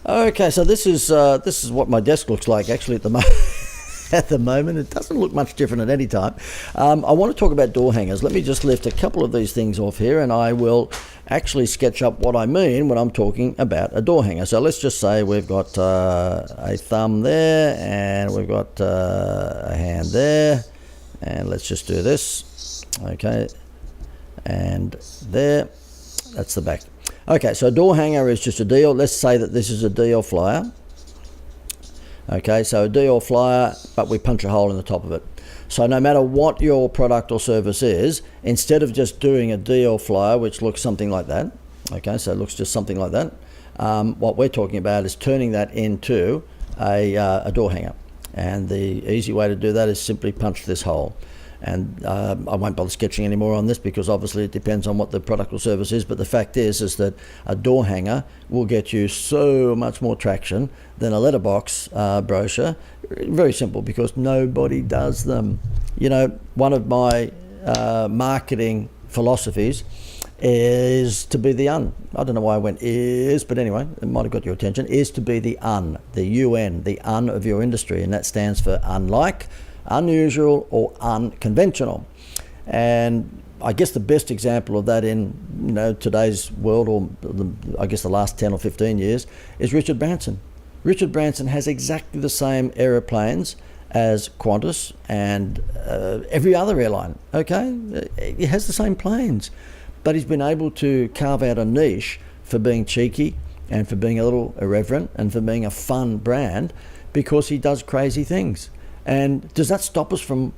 Okay, so this is what my desk looks like actually at the moment. At the moment, it doesn't look much different at any time. I want to talk about door hangers. Let me just lift a couple of these things off here, and I will actually sketch up what I mean when I'm talking about a door hanger. So let's just say we've got a thumb there, and we've got a hand there, and let's just do this. Okay, and there, that's the back. Okay, so a door hanger is just a deal. Let's say that this is a deal flyer. Okay, so a deal flyer, but we punch a hole in the top of it. So no matter what your product or service is, instead of just doing a deal flyer, which looks something like that, okay, so it looks just something like that, what we're talking about is turning that into a door hanger. And the easy way to do that is simply punch this hole. And I won't bother sketching any more on this because obviously it depends on what the product or service is, but the fact is that a door hanger will get you so much more traction than a letterbox brochure. Very simple, because nobody does them. You know, one of my marketing philosophies is to be the un. I don't know why I went is, but anyway, it might have got your attention. Is to be the un, the UN, the un of your industry, and that stands for unlike, unusual, or unconventional. And I guess the best example of that in today's world, or I guess the last 10 or 15 years, is Richard Branson. Richard Branson has exactly the same aeroplanes as Qantas and every other airline. Okay, he has the same planes, but he's been able to carve out a niche for being cheeky and for being a little irreverent and for being a fun brand, because he does crazy things. And does that stop us from,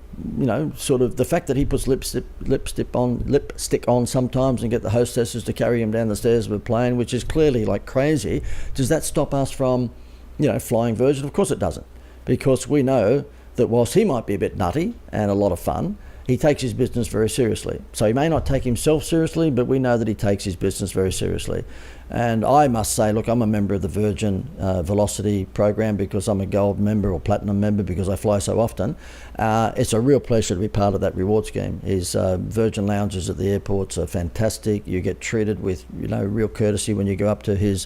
sort of the fact that he puts lipstick on sometimes and get the hostesses to carry him down the stairs of a plane, which is clearly like crazy? Does that stop us from, flying Virgin? Of course it doesn't, because we know that whilst he might be a bit nutty and a lot of fun, he takes his business very seriously. So he may not take himself seriously, but we know that he takes his business very seriously. And I must say, look, I'm a member of the Virgin Velocity program because I'm a gold member or platinum member because I fly so often. It's a real pleasure to be part of that reward scheme. His Virgin lounges at the airports are fantastic. You get treated with, real courtesy when you go up to his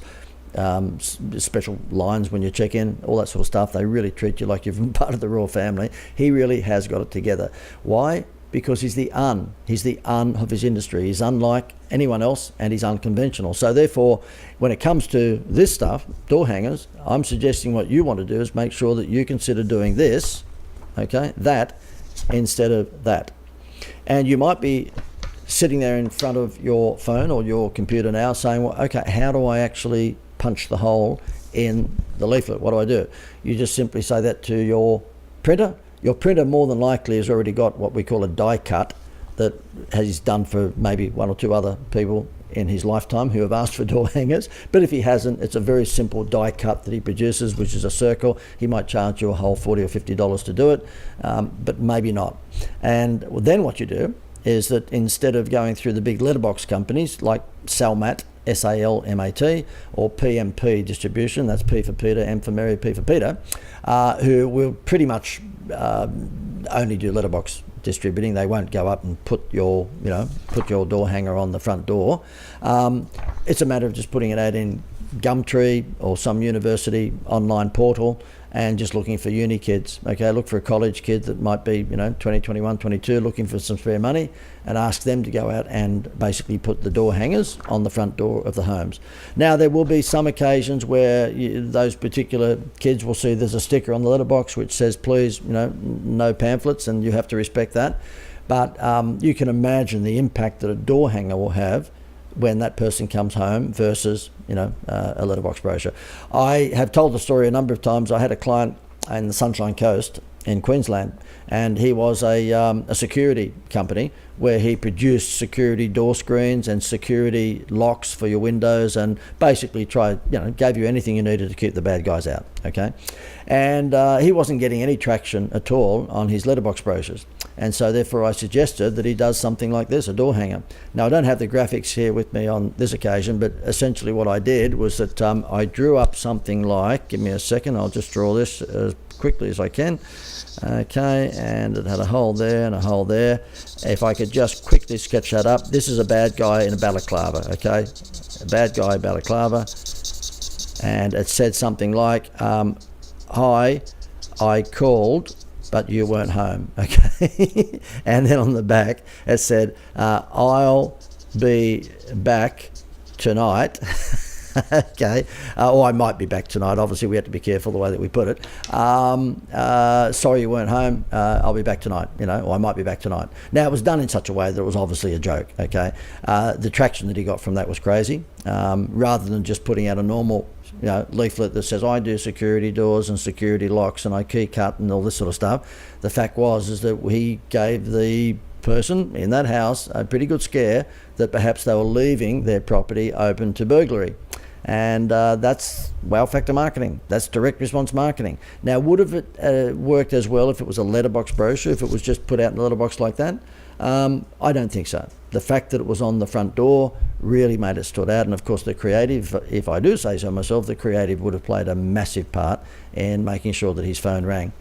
special lines when you check in, all that sort of stuff. They really treat you like you've been part of the royal family. He really has got it together. Why? Because he's the un of his industry. He's unlike anyone else, and he's unconventional. So therefore, when it comes to this stuff, door hangers, I'm suggesting what you want to do is make sure that you consider doing this, okay, that, instead of that. And you might be sitting there in front of your phone or your computer now saying, well, okay, how do I actually punch the hole in the leaflet? What do I do? You just simply say that to your printer. Your printer more than likely has already got what we call a die cut that he's done for maybe one or two other people in his lifetime who have asked for door hangers. But if he hasn't, it's a very simple die cut that he produces, which is a circle. He might charge you a whole $40 or $50 to do it, but maybe not. And then what you do is that instead of going through the big letterbox companies like Salmat, SALMAT, or PMP Distribution, that's P for Peter, M for Mary, P for Peter, who will pretty much only do letterbox distributing. They won't go up and put your door hanger on the front door. It's a matter of just putting it out in Gumtree or some university online portal and just looking for uni kids. Okay, look for a college kid that might be 20, 21, 22, looking for some spare money, and ask them to go out and basically put the door hangers on the front door of the homes. Now there will be some occasions where those particular kids will see there's a sticker on the letterbox which says please no pamphlets, and you have to respect that. But you can imagine the impact that a door hanger will have when that person comes home versus a letterbox brochure. I have told the story a number of times. I had a client in the Sunshine Coast in Queensland, and he was a security company where he produced security door screens and security locks for your windows, and basically gave you anything you needed to keep the bad guys out. Okay, and he wasn't getting any traction at all on his letterbox brochures. And so therefore I suggested that he does something like this, a door hanger. Now I don't have the graphics here with me on this occasion, but essentially what I did was that I drew up something like, give me a second, I'll just draw this as quickly as I can. Okay, and it had a hole there and a hole there. If I could just quickly sketch that up, this is a bad guy in a balaclava, okay? A bad guy balaclava. and it said something like, "Hi, I called, but you weren't home." Okay, and then on the back it said, "I'll be back tonight." Okay, or I might be back tonight. Obviously, we have to be careful the way that we put it. Sorry you weren't home. I'll be back tonight. Or I might be back tonight. Now, it was done in such a way that it was obviously a joke. Okay, the traction that he got from that was crazy. Rather than just putting out a normal, leaflet that says I do security doors and security locks and I key cut and all this sort of stuff, the fact is that he gave the person in that house a pretty good scare that perhaps they were leaving their property open to burglary. And that's wow factor marketing. That's direct response marketing. Now, would have it worked as well if it was a letterbox brochure, if it was just put out in a letterbox like that? I don't think so. The fact that it was on the front door really made it stood out. And of course, the creative, if I do say so myself, the creative would have played a massive part in making sure that his phone rang.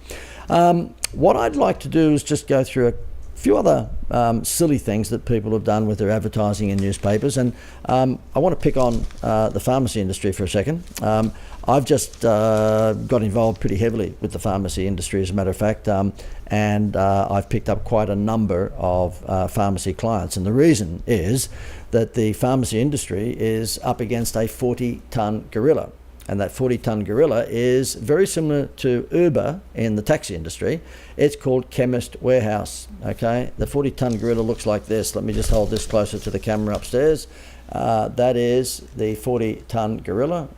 What I'd like to do is just go through a few other silly things that people have done with their advertising in newspapers, and I want to pick on the pharmacy industry for a second. I've just got involved pretty heavily with the pharmacy industry, as a matter of fact, and I've picked up quite a number of pharmacy clients, and the reason is that the pharmacy industry is up against a 40-tonne gorilla. And that 40-tonne gorilla is very similar to Uber in the taxi industry. It's called Chemist warehouse. Okay, the 40-tonne gorilla looks like this. Let me just hold this closer to the camera upstairs. That is the 40-tonne gorilla.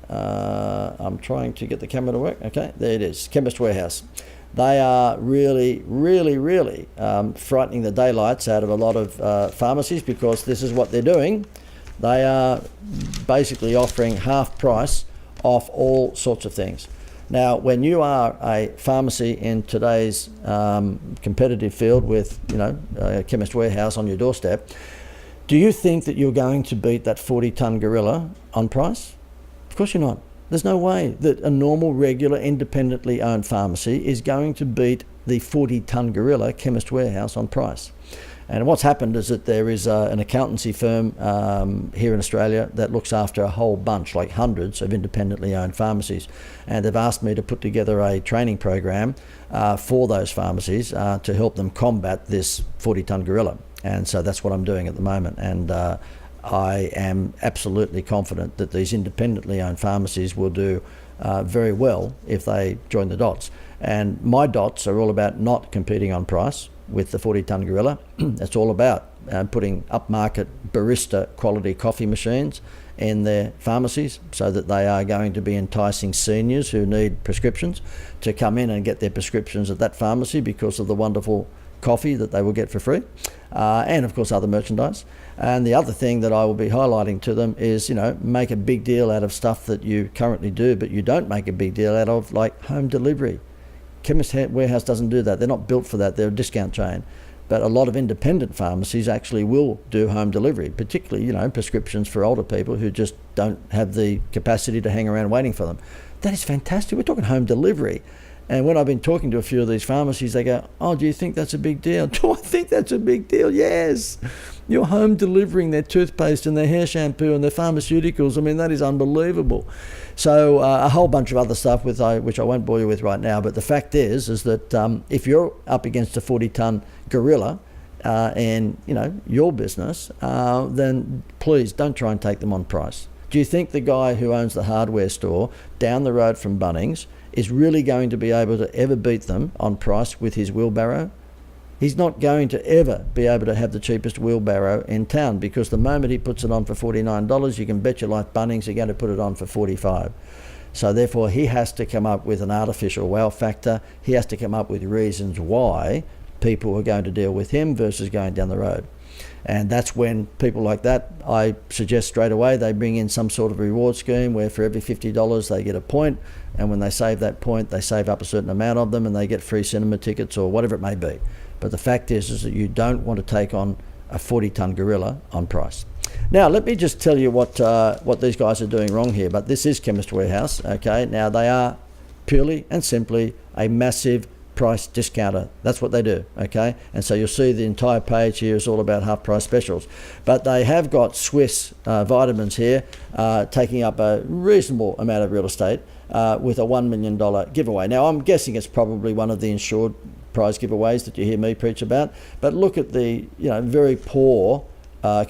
I'm trying to get the camera to work. Okay, there it is, Chemist warehouse. They are really, really, really frightening the daylights out of a lot of pharmacies, because this is what they're doing. They are basically offering half price off all sorts of things. Now, when you are a pharmacy in today's competitive field with, a Chemist warehouse on your doorstep, do you think that you're going to beat that 40-tonne gorilla on price? Of course you're not. There's no way that a normal, regular, independently owned pharmacy is going to beat the 40-tonne gorilla Chemist warehouse on price. And what's happened is that there is an accountancy firm here in Australia that looks after a whole bunch, like hundreds of independently owned pharmacies. And they've asked me to put together a training program for those pharmacies to help them combat this 40-tonne gorilla. And so that's what I'm doing at the moment. And I am absolutely confident that these independently owned pharmacies will do very well if they join the dots. And my dots are all about not competing on price with the 40-tonne gorilla. It's all about putting upmarket barista quality coffee machines in their pharmacies, so that they are going to be enticing seniors who need prescriptions to come in and get their prescriptions at that pharmacy because of the wonderful coffee that they will get for free, and of course other merchandise. And the other thing that I will be highlighting to them is, make a big deal out of stuff that you currently do but you don't make a big deal out of, like home delivery. Chemist warehouse doesn't do that. They're not built for that. They're a discount chain. But a lot of independent pharmacies actually will do home delivery, particularly, prescriptions for older people who just don't have the capacity to hang around waiting for them. That is fantastic. We're talking home delivery. And when I've been talking to a few of these pharmacies, they go, "Oh, do you think that's a big deal?" Do I think that's a big deal? Yes. You're home delivering their toothpaste and their hair shampoo and their pharmaceuticals. I mean, that is unbelievable. So a whole bunch of other stuff which I won't bore you with right now. But the fact is that if you're up against a 40-tonne gorilla in your business, then please don't try and take them on price. Do you think the guy who owns the hardware store down the road from Bunnings is really going to be able to ever beat them on price with his wheelbarrow? He's not going to ever be able to have the cheapest wheelbarrow in town, because the moment he puts it on for $49, you can bet your life Bunnings are going to put it on for $45. So therefore he has to come up with an artificial wow factor. He has to come up with reasons why people are going to deal with him versus going down the road. And that's when people like that, I suggest straight away they bring in some sort of reward scheme where for every $50 they get a point, and when they save that point they save up a certain amount of them and they get free cinema tickets or whatever it may be. But the fact is that you don't want to take on a 40-tonne gorilla on price. Now let me just tell you what these guys are doing wrong here. But this is Chemist Warehouse. Okay, now they are purely and simply a massive price discounter. That's what they do, okay? And so you'll see the entire page here is all about half price specials. But they have got Swiss vitamins here, taking up a reasonable amount of real estate with a $1 million giveaway. Now, I'm guessing it's probably one of the insured prize giveaways that you hear me preach about, but look at the very poor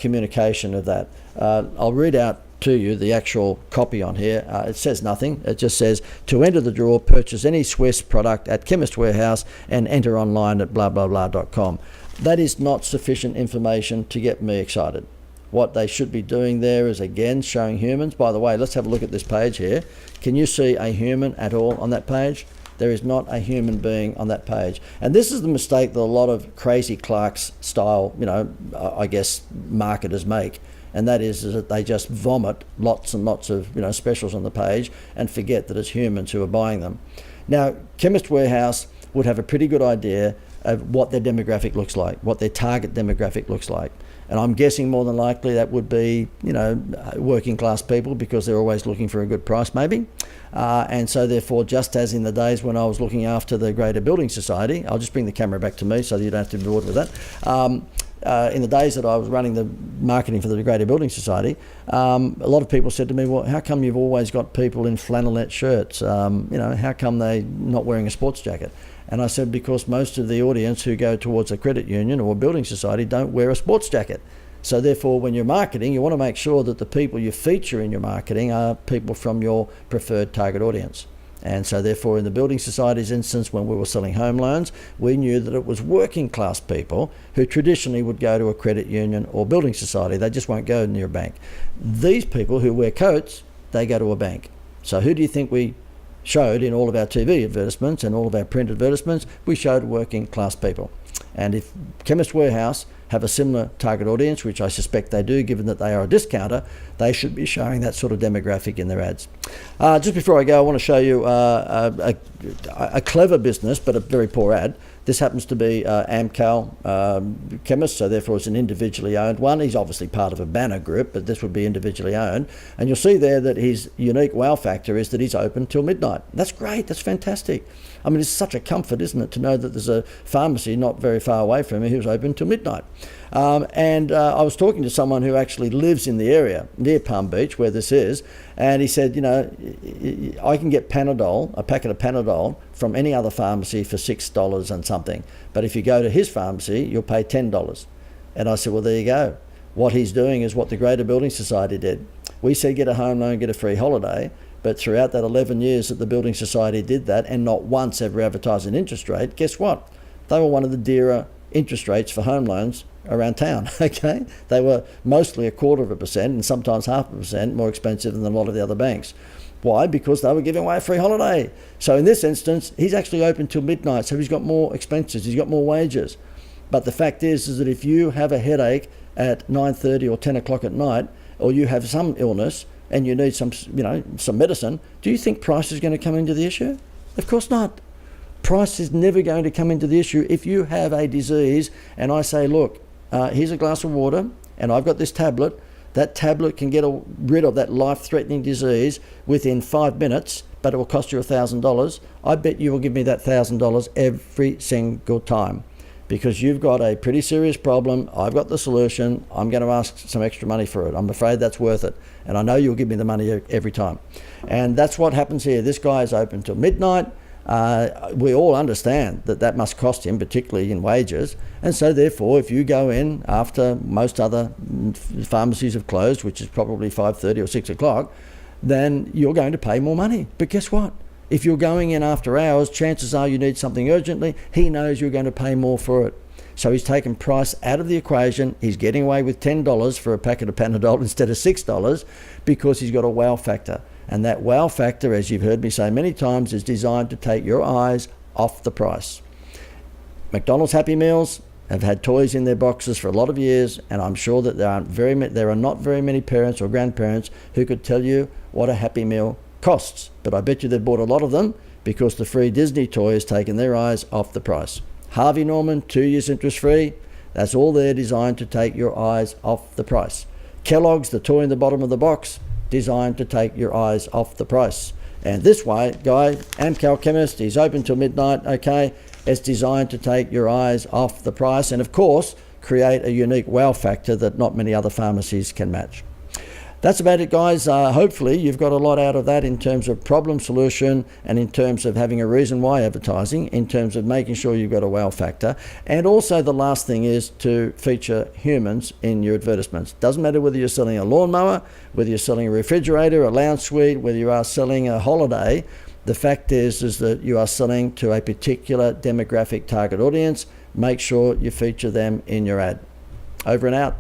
communication of that. I'll read out to you the actual copy on here. It says nothing. It just says, to enter the draw, purchase any Swiss product at Chemist Warehouse and enter online at blah blah blah.com. That is not sufficient information to get me excited. What they should be doing there is, again, showing humans. By the way, let's have a look at this page here. Can you see a human at all on that page? There is not a human being on that page. And this is the mistake that a lot of crazy Clark's style, I guess, marketers make. And that is that they just vomit lots and lots of specials on the page and forget that it's humans who are buying them. Now, Chemist Warehouse would have a pretty good idea of what their demographic looks like, what their target demographic looks like. And I'm guessing more than likely that would be, working class people, because they're always looking for a good price maybe. And so therefore, just as in the days when I was looking after the Greater Building Society, I'll just bring the camera back to me so that you don't have to be bored with that. In the days that I was running the marketing for the Greater Building Society, a lot of people said to me, well, how come you've always got people in flannelette shirts? How come they're not wearing a sports jacket? And I said, because most of the audience who go towards a credit union or a building society don't wear a sports jacket. So therefore, when you're marketing, you want to make sure that the people you feature in your marketing are people from your preferred target audience. And so therefore, in the building society's instance, when we were selling home loans, we knew that it was working class people who traditionally would go to a credit union or building society. They just won't go near a bank. These people who wear coats, they go to a bank. So who do you think we showed in all of our TV advertisements and all of our print advertisements? We showed working class people. And if Chemist Warehouse have a similar target audience, which I suspect they do, given that they are a discounter, they should be showing that sort of demographic in their ads. Just before I go, I want to show you a clever business, but a very poor ad. This happens to be Amcal Chemist, so therefore it's an individually owned one. He's obviously part of a banner group, but this would be individually owned. And you'll see there that his unique wow factor is that he's open till midnight. That's great, that's fantastic. I mean, it's such a comfort, isn't it, to know that there's a pharmacy not very far away from me who's open till midnight. And I was talking to someone who actually lives in the area near Palm Beach where this is, and he said, I can get Panadol, a packet of Panadol, from any other pharmacy for $6 and something. But if you go to his pharmacy, you'll pay $10. And I said, well, there you go. What he's doing is what the Greater Building Society did. We said get a home loan, get a free holiday. But throughout that 11 years that the Building Society did that, and not once ever advertised an interest rate, guess what? They were one of the dearer interest rates for home loans around town, okay? They were mostly 0.25% and sometimes 0.5% more expensive than a lot of the other banks. Why? Because they were giving away a free holiday. So in this instance, he's actually open till midnight, so he's got more expenses, he's got more wages. But the fact is that if you have a headache at 9:30 or 10 o'clock at night, or you have some illness, and you need some medicine, do you think price is going to come into the issue? Of course not. Price is never going to come into the issue. If you have a disease and I say, look, here's a glass of water and I've got this tablet, that tablet can get rid of that life-threatening disease within 5 minutes, but it will cost you $1,000. I bet you will give me that $1,000 every single time. Because you've got a pretty serious problem, I've got the solution, I'm going to ask some extra money for it. I'm afraid that's worth it. And I know you'll give me the money every time. And that's what happens here. This guy is open till midnight. We all understand that that must cost him, particularly in wages. And so therefore, if you go in after most other pharmacies have closed, which is probably 5:30 or 6 o'clock, then you're going to pay more money. But guess what? If you're going in after hours, chances are you need something urgently. He knows you're going to pay more for it. So he's taken price out of the equation. He's getting away with $10 for a packet of Panadol instead of $6 because he's got a wow factor. And that wow factor, as you've heard me say many times, is designed to take your eyes off the price. McDonald's Happy Meals have had toys in their boxes for a lot of years, and I'm sure that there are not very many parents or grandparents who could tell you what a Happy Meal costs, but I bet you they've bought a lot of them because the free Disney toy has taken their eyes off the price. Harvey Norman, 2 years interest free, that's all they're designed to take your eyes off the price. Kellogg's, the toy in the bottom of the box, designed to take your eyes off the price. And this way, guy, Amcal Chemist, he's open till midnight, okay, It's designed to take your eyes off the price and, of course, create a unique wow factor that not many other pharmacies can match. That's about it, guys. Hopefully you've got a lot out of that in terms of problem solution and in terms of having a reason why advertising, in terms of making sure you've got a wow factor. And also the last thing is to feature humans in your advertisements. Doesn't matter whether you're selling a lawnmower, whether you're selling a refrigerator, a lounge suite, whether you are selling a holiday. The fact is that you are selling to a particular demographic target audience. Make sure you feature them in your ad. Over and out.